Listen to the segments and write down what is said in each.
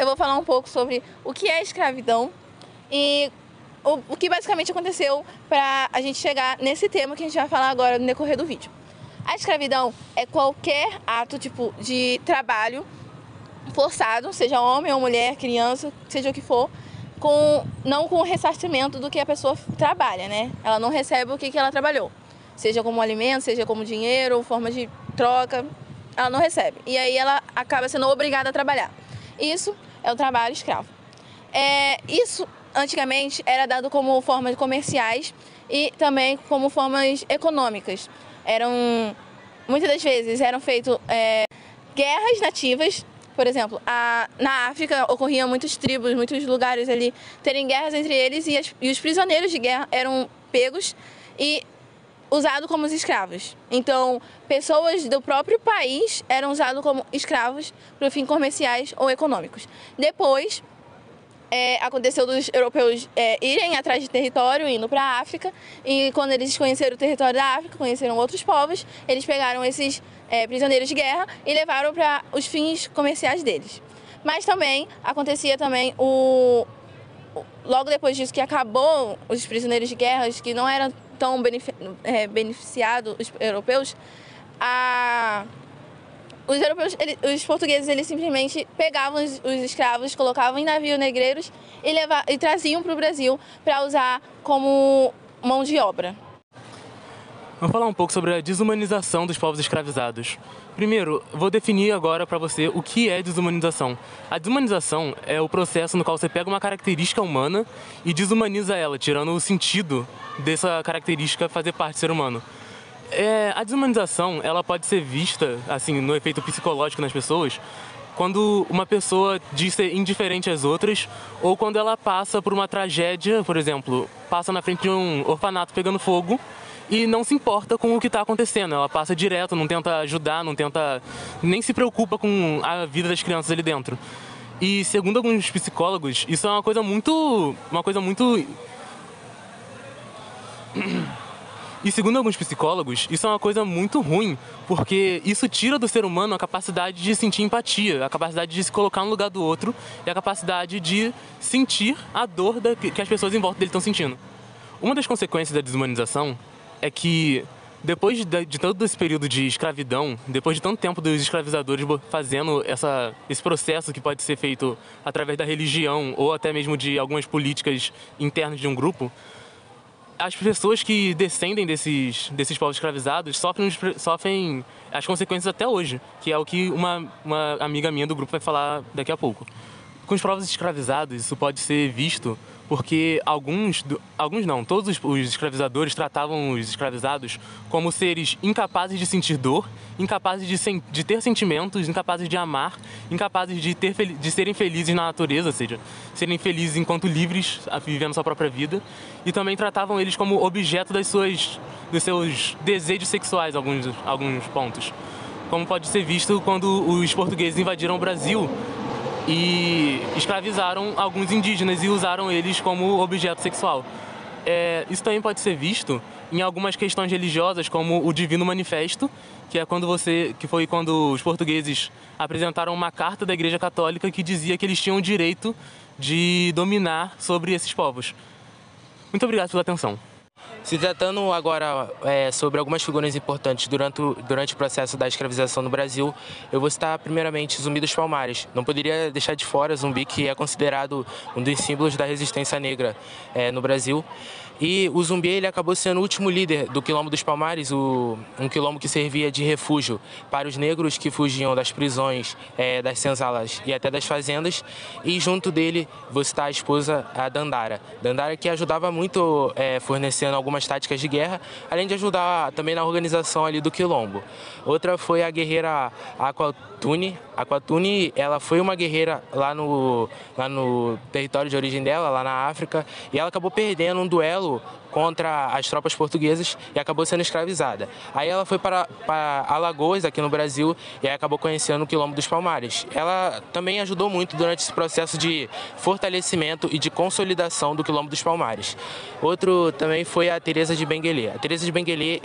eu vou falar um pouco sobre o que é escravidão e o que basicamente aconteceu para a gente chegar nesse tema que a gente vai falar agora no decorrer do vídeo. A escravidão é qualquer ato tipo de trabalho forçado, seja homem ou mulher, criança, seja o que for, não com o ressarcimento do que a pessoa trabalha, né? Ela não recebe o que ela trabalhou, seja como alimento, seja como dinheiro, forma de troca, ela não recebe. E aí ela acaba sendo obrigada a trabalhar. Isso é o trabalho escravo. Isso antigamente era dado como formas comerciais e também como formas econômicas. Muitas das vezes eram feitas guerras nativas. Por exemplo, na África ocorriam muitas tribos, muitos lugares ali terem guerras entre eles e os prisioneiros de guerra eram pegos e usados como escravos. Então, pessoas do próprio país eram usadas como escravos para fins comerciais ou econômicos. Depois, aconteceu dos europeus irem atrás de território, indo para a África, e quando eles conheceram o território da África, conheceram outros povos, eles pegaram esses prisioneiros de guerra e levaram para os fins comerciais deles. Mas também acontecia também logo depois disso que acabou os prisioneiros de guerra, que não eram tão beneficiados, os europeus, os portugueses eles simplesmente pegavam os escravos, colocavam em navios negreiros e traziam para o Brasil para usar como mão de obra. Vou falar um pouco sobre a desumanização dos povos escravizados. Primeiro, vou definir agora para você o que é desumanização. A desumanização é o processo no qual você pega uma característica humana e desumaniza ela, tirando o sentido dessa característica fazer parte do ser humano. A desumanização ela pode ser vista assim, no efeito psicológico nas pessoas, quando uma pessoa diz ser indiferente às outras ou quando ela passa por uma tragédia, por exemplo, passa na frente de um orfanato pegando fogo e não se importa com o que está acontecendo. Ela passa direto, não tenta ajudar, nem se preocupa com a vida das crianças ali dentro. E segundo alguns psicólogos, isso é uma coisa muito ruim, porque isso tira do ser humano a capacidade de sentir empatia, a capacidade de se colocar no lugar do outro e a capacidade de sentir a dor que as pessoas em volta dele estão sentindo. Uma das consequências da desumanização é que depois de todo esse período de escravidão, depois de tanto tempo dos escravizadores fazendo esse processo que pode ser feito através da religião ou até mesmo de algumas políticas internas de um grupo, as pessoas que descendem desses povos escravizados sofrem as consequências até hoje, que é o que uma amiga minha do grupo vai falar daqui a pouco. Com os povos escravizados, isso pode ser visto porque todos os escravizadores tratavam os escravizados como seres incapazes de sentir dor, incapazes de ter sentimentos, incapazes de amar, incapazes de serem felizes na natureza, ou seja, serem felizes enquanto livres, vivendo sua própria vida, e também tratavam eles como objeto dos seus desejos sexuais, alguns pontos. Como pode ser visto quando os portugueses invadiram o Brasil e escravizaram alguns indígenas e usaram eles como objeto sexual. Isso também pode ser visto em algumas questões religiosas, como o Divino Manifesto, que foi quando os portugueses apresentaram uma carta da Igreja Católica que dizia que eles tinham o direito de dominar sobre esses povos. Muito obrigado pela atenção. Se tratando agora sobre algumas figuras importantes durante o processo da escravização no Brasil, eu vou citar primeiramente Zumbi dos Palmares. Não poderia deixar de fora Zumbi, que é considerado um dos símbolos da resistência negra no Brasil. E o Zumbi ele acabou sendo o último líder do Quilombo dos Palmares, um quilombo que servia de refúgio para os negros que fugiam das prisões, das senzalas e até das fazendas. E junto dele, vou citar a esposa, a Dandara. Dandara que ajudava muito fornecendo algumas táticas de guerra, além de ajudar também na organização ali do quilombo. Outra foi a guerreira Aquatune. Aquatune, ela foi uma guerreira lá no território de origem dela, lá na África, e ela acabou perdendo um duelo contra as tropas portuguesas e acabou sendo escravizada. Aí ela foi para Alagoas, aqui no Brasil, e aí acabou conhecendo o Quilombo dos Palmares. Ela também ajudou muito durante esse processo de fortalecimento e de consolidação do Quilombo dos Palmares. Outro também foi foi a Teresa de Benguelê. A Teresa de Benguelê,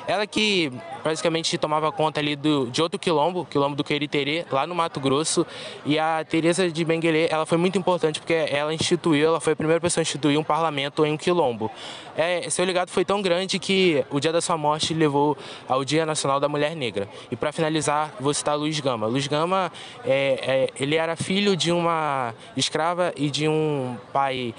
ela que basicamente tomava conta ali de outro quilombo, quilombo do Queriterê, lá no Mato Grosso. E a Teresa de Benguelê, ela foi muito importante porque ela foi a primeira pessoa a instituir um parlamento em um quilombo. Seu legado foi tão grande que o dia da sua morte levou ao Dia Nacional da Mulher Negra. E para finalizar, vou citar Luiz Gama. Luiz Gama, ele era filho de uma escrava e de um pai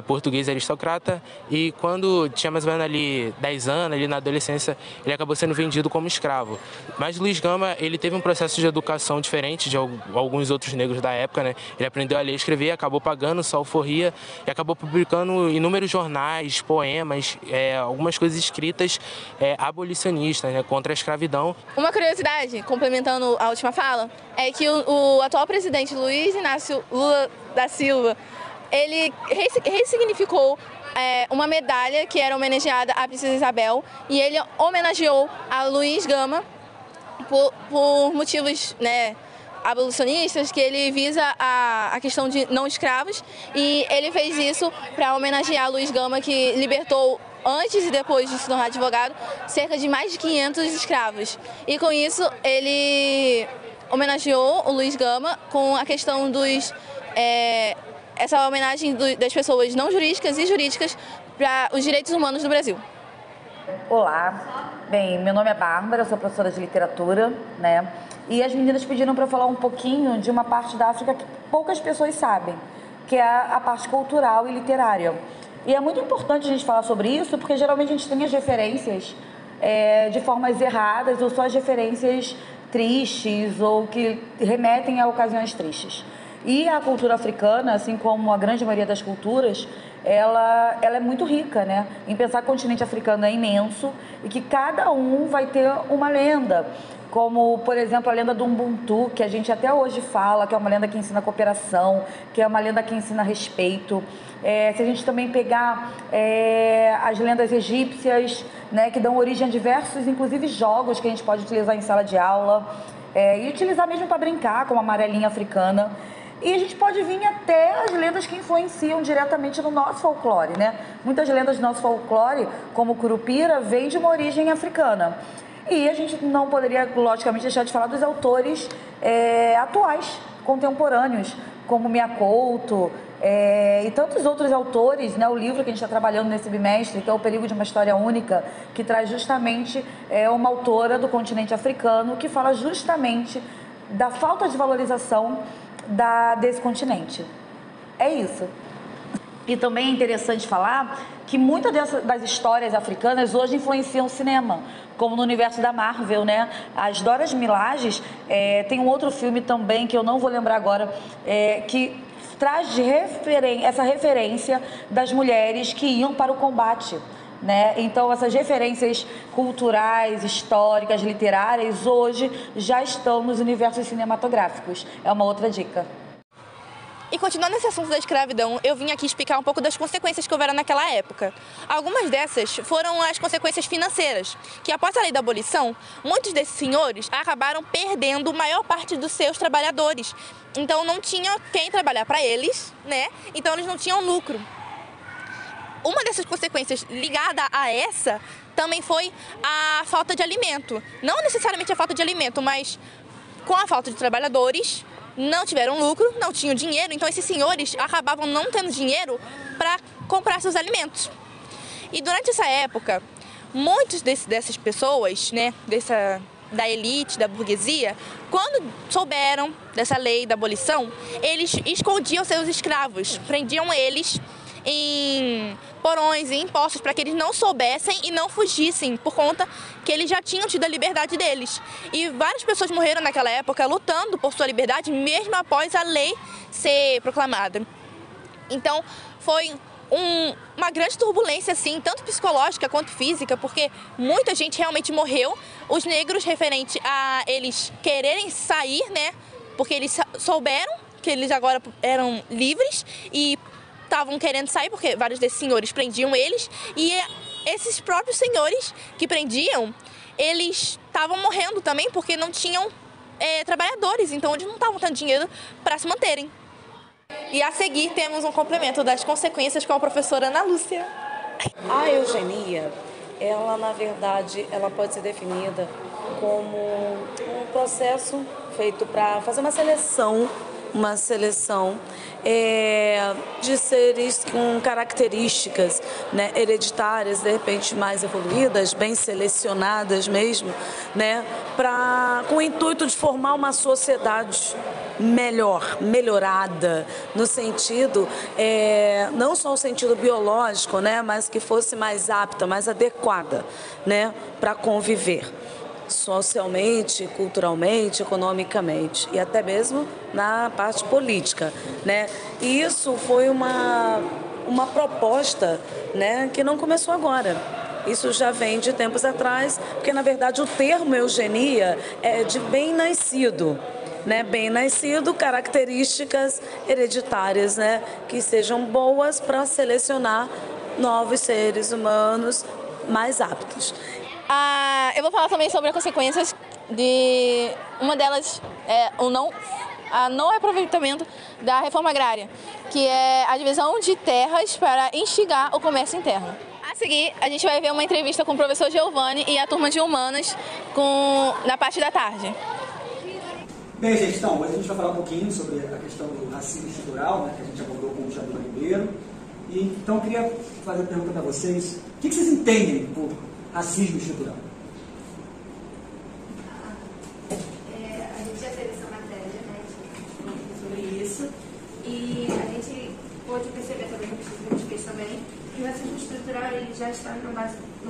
português aristocrata, e quando tinha mais ou menos ali 10 anos, ali na adolescência, ele acabou sendo vendido como escravo. Mas Luiz Gama, ele teve um processo de educação diferente de alguns outros negros da época, né? Ele aprendeu a ler e escrever, acabou pagando sua alforria e acabou publicando inúmeros jornais, poemas, algumas coisas escritas abolicionistas, né, contra a escravidão. Uma curiosidade, complementando a última fala, é que o atual presidente Luiz Inácio Lula da Silva, ele ressignificou uma medalha que era homenageada à Princesa Isabel, e ele homenageou a Luiz Gama por motivos, né, abolicionistas, que ele visa a questão de não escravos, e ele fez isso para homenagear a Luiz Gama, que libertou, antes e depois de se tornar advogado, cerca de mais de 500 escravos. E com isso ele homenageou o Luiz Gama com a questão essa homenagem das pessoas não jurídicas e jurídicas para os direitos humanos do Brasil. Olá, bem, meu nome é Bárbara, eu sou professora de literatura, né? E as meninas pediram para eu falar um pouquinho de uma parte da África que poucas pessoas sabem, que é a parte cultural e literária. E é muito importante a gente falar sobre isso, porque geralmente a gente tem as referências de formas erradas, ou só as referências tristes, ou que remetem a ocasiões tristes. E a cultura africana, assim como a grande maioria das culturas, ela é muito rica, né? Em pensar que o continente africano é imenso e que cada um vai ter uma lenda. Como, por exemplo, a lenda do Ubuntu, que a gente até hoje fala, que é uma lenda que ensina cooperação, que é uma lenda que ensina respeito. Se a gente também pegar as lendas egípcias, né, que dão origem a diversos, inclusive jogos que a gente pode utilizar em sala de aula, e utilizar mesmo para brincar, como a amarelinha africana. E a gente pode vir até as lendas que influenciam diretamente no nosso folclore, né? Muitas lendas do nosso folclore, como o Curupira, vêm de uma origem africana. E a gente não poderia, logicamente, deixar de falar dos autores atuais, contemporâneos, como Mia Couto, e tantos outros autores, né? O livro que a gente está trabalhando nesse bimestre, que é O Perigo de uma História Única, que traz justamente uma autora do continente africano que fala justamente da falta de valorização desse continente. É isso. E também é interessante falar que muitas das histórias africanas hoje influenciam o cinema, como no universo da Marvel, né? As Doras Milajes, tem um outro filme também, que eu não vou lembrar agora, que traz essa referência das mulheres que iam para o combate, né? Então, essas referências culturais, históricas, literárias, hoje já estão nos universos cinematográficos. É uma outra dica. E continuando esse assunto da escravidão, eu vim aqui explicar um pouco das consequências que houveram naquela época. Algumas dessas foram as consequências financeiras, que após a lei da abolição, muitos desses senhores acabaram perdendo a maior parte dos seus trabalhadores. Então não tinha quem trabalhar para eles, né? Então eles não tinham lucro. Uma dessas consequências ligada a essa também foi a falta de alimento. Não necessariamente a falta de alimento, mas com a falta de trabalhadores, não tiveram lucro, não tinham dinheiro, então esses senhores acabavam não tendo dinheiro para comprar seus alimentos. E durante essa época, muitos dessas pessoas, né, da elite, da burguesia, quando souberam dessa lei da abolição, eles escondiam seus escravos, prendiam eles em porões e em postos para que eles não soubessem e não fugissem, por conta que eles já tinham tido a liberdade deles. E várias pessoas morreram naquela época lutando por sua liberdade, mesmo após a lei ser proclamada. Então, foi uma grande turbulência, assim, tanto psicológica quanto física, porque muita gente realmente morreu. Os negros, referente a eles quererem sair, né, porque eles souberam que eles agora eram livres e estavam querendo sair, porque vários desses senhores prendiam eles, e esses próprios senhores que prendiam, eles estavam morrendo também porque não tinham trabalhadores, então eles não estavam tendo dinheiro para se manterem. E a seguir temos um complemento das consequências com a professora Ana Lúcia. A eugenia, ela na verdade, ela pode ser definida como um processo feito para fazer uma seleção de seres com características, né, hereditárias, de repente mais evoluídas, bem selecionadas mesmo, né, com o intuito de formar uma sociedade melhorada, no sentido, não só o sentido biológico, né, mas que fosse mais apta, mais adequada, né, para conviver socialmente, culturalmente, economicamente e até mesmo na parte política, né? E isso foi uma proposta, né, que não começou agora. Isso já vem de tempos atrás, porque na verdade o termo eugenia é de bem nascido, né? Bem nascido, características hereditárias, né, que sejam boas para selecionar novos seres humanos mais aptos. Eu vou falar também sobre as consequências de... Uma delas é o não aproveitamento da reforma agrária, que é a divisão de terras para instigar o comércio interno. A seguir, a gente vai ver uma entrevista com o professor Giovanni e a turma de Humanas na parte da tarde. Bem, gente, então, hoje a gente vai falar um pouquinho sobre a questão do racismo estrutural, né, que a gente abordou com o Xavier Ribeiro. Então, eu queria fazer a pergunta para vocês: o que vocês entendem por racismo estrutural? A gente já teve essa matéria, né, sobre isso, e a gente pôde perceber também, que a gente fez também, que o racismo estrutural ele já está no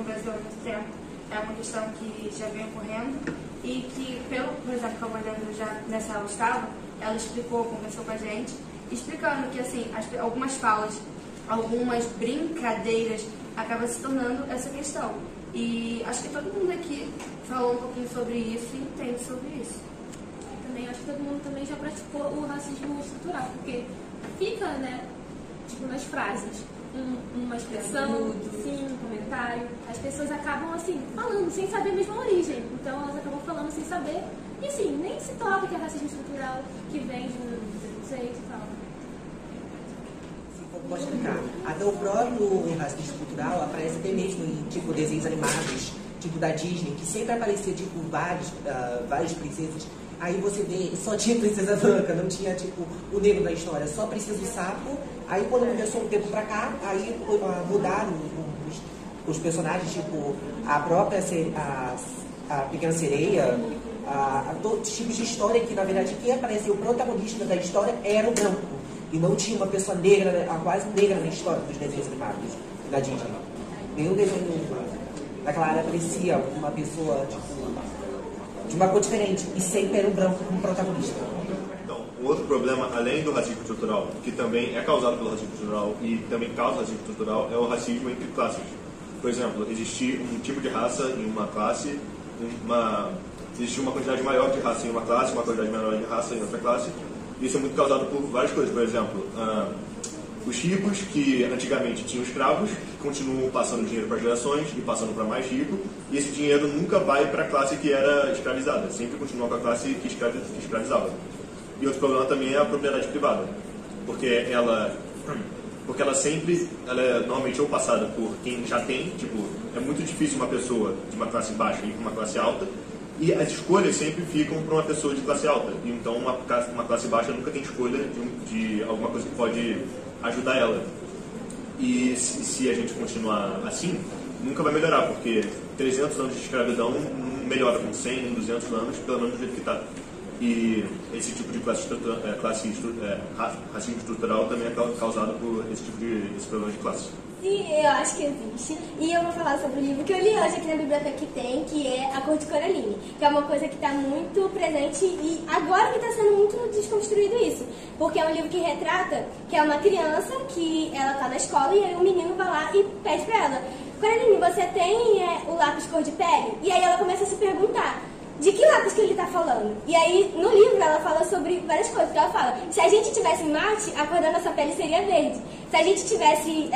Brasil há muito tempo. É uma questão que já vem ocorrendo e que, por exemplo, que a Mariana já nessa aula estava, ela explicou, conversou com a gente, explicando que assim, algumas falas, algumas brincadeiras acabam se tornando essa questão. E acho que todo mundo aqui falou um pouquinho sobre isso e entende sobre isso. Também acho que todo mundo também já praticou o racismo estrutural, porque fica, né, tipo, nas frases, uma expressão, sim, um comentário. As pessoas acabam, assim, falando sem saber mesmo a origem. Então elas acabam falando sem saber e, assim, nem se toca que é racismo estrutural, que vem de preconceito e tal. Pode explicar. Até o próprio racismo estrutural aparece até mesmo em tipo desenhos animados, tipo da Disney, que sempre aparecia tipo várias princesas. Aí você vê, só tinha princesa branca, não tinha tipo o negro da história, só princesa do sapo. Aí quando começou um tempo pra cá, aí mudaram os personagens, tipo a própria a Pequena Sereia, todos os tipos de história que na verdade quem apareceu, o protagonista da história era o branco. E não tinha uma pessoa negra, quase negra na história dos desenhos animados da Disney. Nenhum desenho daquela área parecia uma pessoa tipo, de uma cor diferente. E sempre era um branco como protagonista. Então, um outro problema, além do racismo estrutural, que também é causado pelo racismo estrutural e também causa racismo estrutural, é o racismo entre classes. Por exemplo, existir um tipo de raça em uma classe, existir uma quantidade maior de raça em uma classe, uma quantidade menor de raça em outra classe. Isso é muito causado por várias coisas. Por exemplo, os ricos que antigamente tinham escravos continuam passando dinheiro para gerações e passando para mais rico, e esse dinheiro nunca vai para a classe que era escravizada, sempre continua com a classe que escravizava. E outro problema também é a propriedade privada, porque ela sempre é normalmente ou passada por quem já tem, tipo, é muito difícil uma pessoa de uma classe baixa ir para uma classe alta, e as escolhas sempre ficam para uma pessoa de classe alta. E então uma classe baixa nunca tem escolha de alguma coisa que pode ajudar ela. E se a gente continuar assim, nunca vai melhorar, porque 300 anos de escravidão não melhora com 100, 200 anos, pelo menos do jeito que está. E esse tipo de racismo estrutural também é causado por esse problema de classe. Sim, eu acho que existe. E eu vou falar sobre o livro que eu li hoje aqui na biblioteca que tem, que é A Cor de Coraline, que é uma coisa que está muito presente e agora que está sendo muito desconstruído isso. Porque é um livro que retrata que é uma criança que ela está na escola e aí o menino vai lá e pede para ela: Coraline, você tem o lápis cor de pele? E aí ela começa a se perguntar de que lápis que ele está falando. E aí, no livro, ela fala sobre várias coisas. Porque ela fala, se a gente tivesse em Marte, a cor da nossa pele seria verde. Se a gente tivesse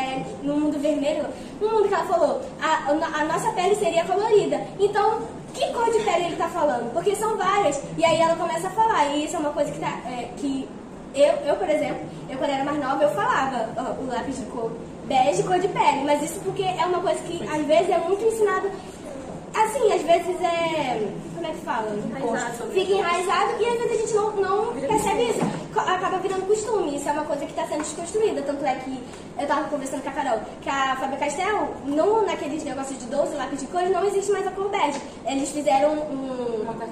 no mundo vermelho, no mundo que ela falou, a nossa pele seria colorida. Então, que cor de pele ele está falando? Porque são várias. E aí ela começa a falar. E isso é uma coisa que Eu, por exemplo, quando era mais nova, eu falava o lápis de cor bege, cor de pele, mas isso porque é uma coisa que às vezes é muito ensinado, assim, às vezes como é que fala? Fica enraizado e às vezes a gente não percebe isso, acaba virando costume, isso é uma coisa que está sendo desconstruída, tanto é que eu estava conversando com a Carol, que a Faber-Castell, naqueles negócios de 12 lápis de cores, não existe mais a cor bege, eles fizeram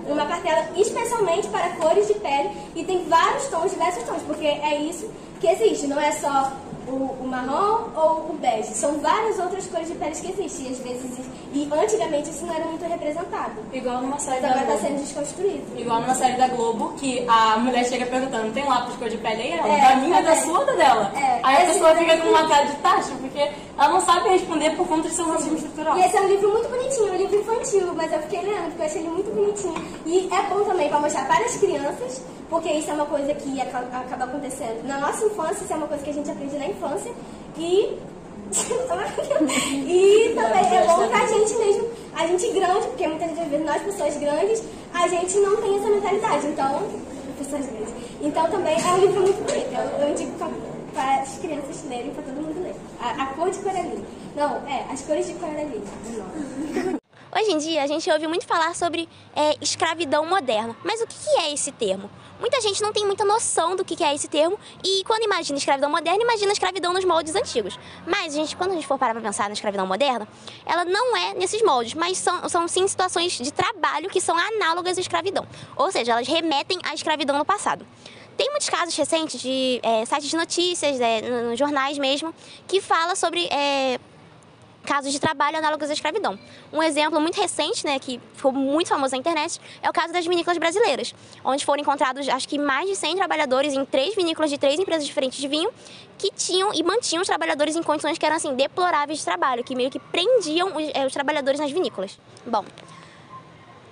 uma cartela especialmente para cores de pele e tem vários tons, diversos tons, porque é isso que existe, não é só o marrom ou o bege. São várias outras cores de pele que existem. Às vezes, e antigamente isso não era muito representado. Igual numa série da Globo. Agora está sendo desconstruído. Igual numa série da Globo, que a mulher chega perguntando, tem lápis de cor de pele? Aí ela, da minha, da sua ou da dela? Aí a pessoa fica com uma cara de taxa, porque ela não sabe responder por conta de seu racismo estrutural. E esse é um livro muito bonitinho, um livro infantil, mas eu fiquei lendo, porque eu achei ele muito bonitinho. E é bom também para mostrar para as crianças, porque isso é uma coisa que acaba acontecendo na nossa infância, isso é uma coisa que a gente aprende na infância, e também é bom pra gente mesmo, a gente grande, porque muitas vezes nós, pessoas grandes, a gente não tem essa mentalidade, então, pessoas grandes. Então também é um livro muito bonito, eu indico para as crianças lerem, para todo mundo ler. A cor de Coraline. Não, as cores de Coraline. Hoje em dia, a gente ouve muito falar sobre escravidão moderna. Mas o que é esse termo? Muita gente não tem muita noção do que é esse termo e quando imagina escravidão moderna, imagina escravidão nos moldes antigos. Mas quando a gente for parar para pensar na escravidão moderna, ela não é nesses moldes, mas são sim situações de trabalho que são análogas à escravidão. Ou seja, elas remetem à escravidão no passado. Tem muitos casos recentes de sites de notícias, nos jornais mesmo, que fala sobre casos de trabalho análogos à escravidão. Um exemplo muito recente, que ficou muito famoso na internet, é o caso das vinícolas brasileiras, onde foram encontrados, acho que mais de 100 trabalhadores em 3 vinícolas de 3 empresas diferentes de vinho, que tinham e mantinham os trabalhadores em condições que eram, assim, deploráveis de trabalho, que meio que prendiam os trabalhadores nas vinícolas. Bom,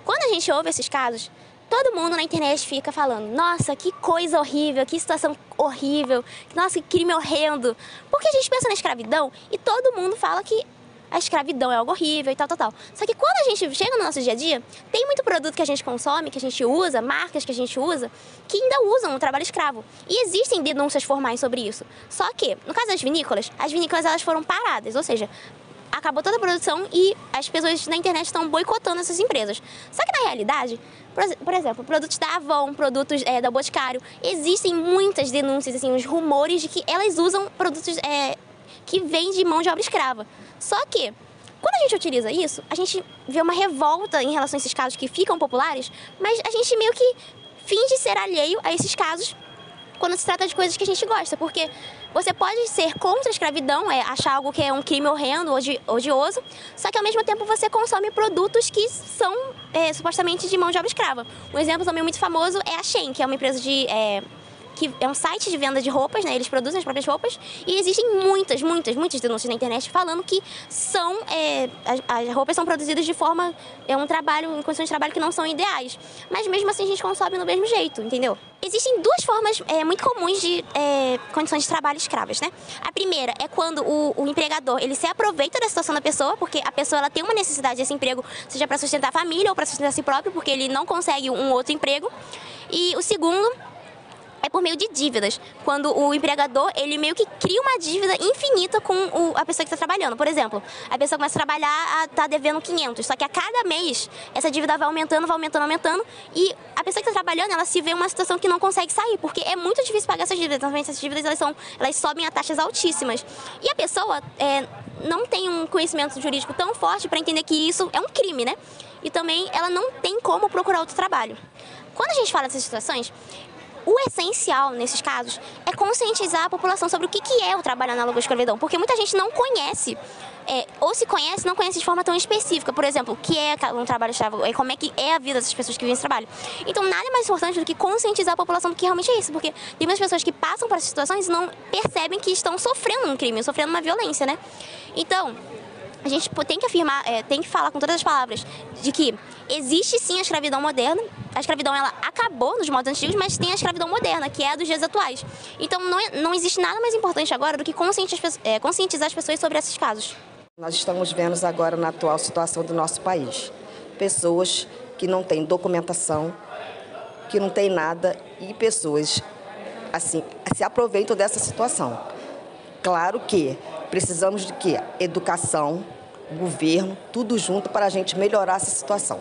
quando a gente ouve esses casos, todo mundo na internet fica falando, nossa, que coisa horrível, que situação horrível, nossa, que crime horrendo. Porque a gente pensa na escravidão e todo mundo fala que a escravidão é algo horrível e tal. Só que quando a gente chega no nosso dia a dia, tem muito produto que a gente consome, que a gente usa, marcas que a gente usa, que ainda usam o trabalho escravo. E existem denúncias formais sobre isso. Só que, no caso das vinícolas, elas foram paradas, ou seja, acabou toda a produção e as pessoas na internet estão boicotando essas empresas. Só que na realidade, por exemplo, produtos da Avon, produtos da Boticário, existem muitas denúncias, assim, os rumores de que elas usam produtos que vêm de mão de obra escrava. Só que, quando a gente utiliza isso, a gente vê uma revolta em relação a esses casos que ficam populares, mas a gente meio que finge ser alheio a esses casos quando se trata de coisas que a gente gosta, porque você pode ser contra a escravidão, achar algo que é um crime horrendo, odioso, só que ao mesmo tempo você consome produtos que são supostamente de mão de obra escrava. Um exemplo também muito famoso é a Shein, que é uma empresa que é um site de venda de roupas, eles produzem as próprias roupas, e existem muitas denúncias na internet falando que as roupas são produzidas de forma, em condições de trabalho que não são ideais. Mas mesmo assim a gente consome do mesmo jeito, entendeu? Existem duas formas muito comuns de condições de trabalho escravas, né? A primeira é quando o empregador, ele se aproveita da situação da pessoa, porque a pessoa ela tem uma necessidade desse emprego, seja para sustentar a família ou para sustentar a si próprio, porque ele não consegue um outro emprego. E o segundo é por meio de dívidas, quando o empregador, ele meio que cria uma dívida infinita com a pessoa que está trabalhando. Por exemplo, a pessoa começa a trabalhar, está devendo 500, só que a cada mês essa dívida vai aumentando, e a pessoa que está trabalhando, ela se vê em uma situação que não consegue sair, porque é muito difícil pagar essas dívidas. Então, essas dívidas, elas sobem a taxas altíssimas. E a pessoa não tem um conhecimento jurídico tão forte para entender que isso é um crime, né? E também ela não tem como procurar outro trabalho. Quando a gente fala dessas situações, o essencial, nesses casos, é conscientizar a população sobre o que é o trabalho análogo à escravidão, porque muita gente não conhece, ou se conhece, não conhece de forma tão específica. Por exemplo, o que é um trabalho escravo, como é que é a vida dessas pessoas que vivem esse trabalho. Então, nada mais importante do que conscientizar a população do que realmente é isso, porque tem muitas pessoas que passam por essas situações e não percebem que estão sofrendo um crime, sofrendo uma violência, né? Então, a gente tem que afirmar, tem que falar com todas as palavras de que existe sim a escravidão moderna. A escravidão ela acabou nos modos antigos, mas tem a escravidão moderna, que é a dos dias atuais. Então não existe nada mais importante agora do que conscientizar as pessoas sobre esses casos. Nós estamos vendo agora na atual situação do nosso país. Pessoas que não têm documentação, que não têm nada, e pessoas assim, se aproveitam dessa situação. Claro que precisamos de quê? Educação, governo, tudo junto para a gente melhorar essa situação.